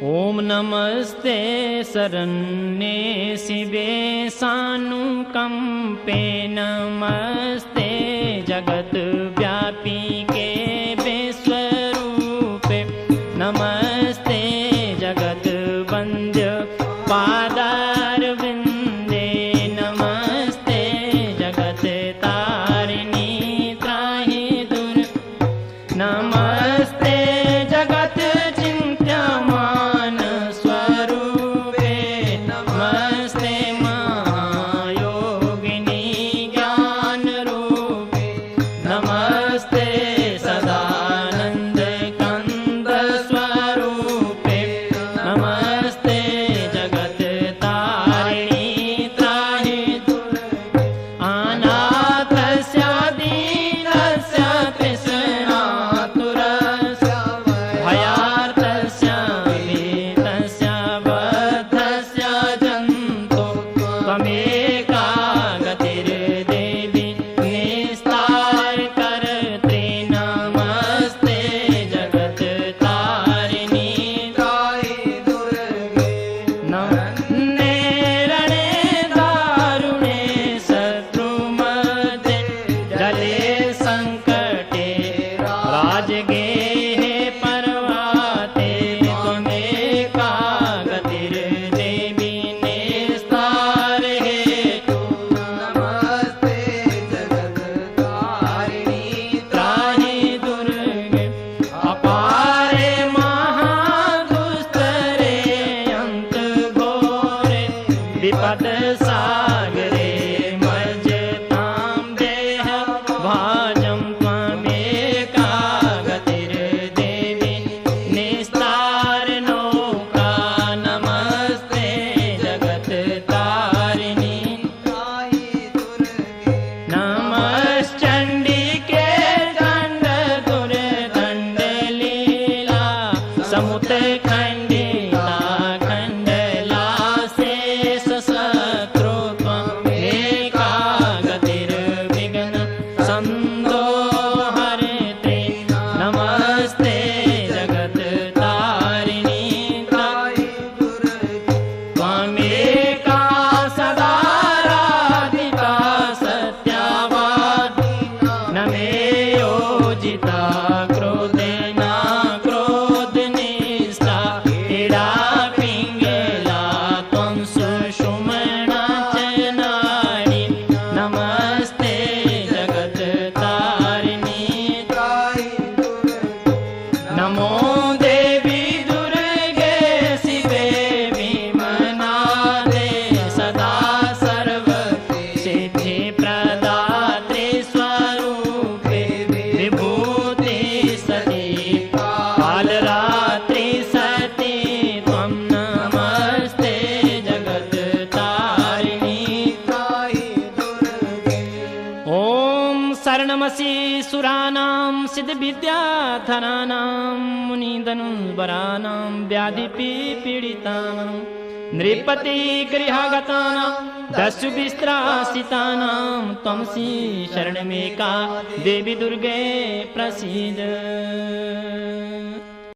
ओम नमस्ते शरण्ये शिवे सानुकंपे नमस्ते जगत व्यापिके विश्वरूपे नमस्ते जगत वंद्य पादारविंदे नमस्ते जगत तारिणी त्राहि दूर नमस्ते जगत चिंत्यमान स्वरूपे नमस्ते महायोगिनी ज्ञान रूपे नमस्ते सदानंद कंद स्वरूपे नमस्ते जगत तारिणी त्राहि दुर्गे अनाथस्य दीनस्य तृष्णातुरस्य भयार्तस्य भीतस्य बद्धस्य जन्तु त्वमेका गतिर्देवी निस्तार कर्त्री नमस्ते जगत तारिणी त्राहि दुर्गे नन्ने रणे दारुणे शत्रुमध्ये जले संकटे राजगेहे पर्वते त्वमेका गतिर्देवी निस्तार हेतु नमस्ते जगत तारिणी त्राहि दुर्गे अपारे महादुस्तरे अंत घोरे विपद सागरे मज्जतां देह भाजं त्वमेका गतिर्देवी निस्तार नौका नमस्ते जगत तारिणी त्राहि दुर्गे नमश्चंडिके दंड दुर्दंड लीला समुत खंडिता खंडला शेष शत्रु त्वमेका गतिर्विघ्न संदोहर्त्री नमस्ते जगत तारिणी त्राहि दुर्गे त्वमेका सदा राधिका सत्यावादी न मे योजिता क्रोधेन क्रोधनिष्ठा इडा पिङ्गला त्वं सुषुम्ना च नाडी नमस्ते जगत तारिणी त्राहि दुर्गे नमो देवी दुर्गे शिवे विमनादे सदा सर्व सिद्धि प्रदात्रे स्वरूपे विभूति सती कालरात्रि सती त्वं नमस्ते जगत तारिणी त्राहि दुर्गे ओम शरणमसि सुराणां सिद्धविद्याधराणां मुनिधनुर्वराणां व्याधिपीडितानां नृपतिगृहगतानां दस्युविस्त्रासितानां त्वमसि शरणमेका देवी दुर्गे प्रसीद।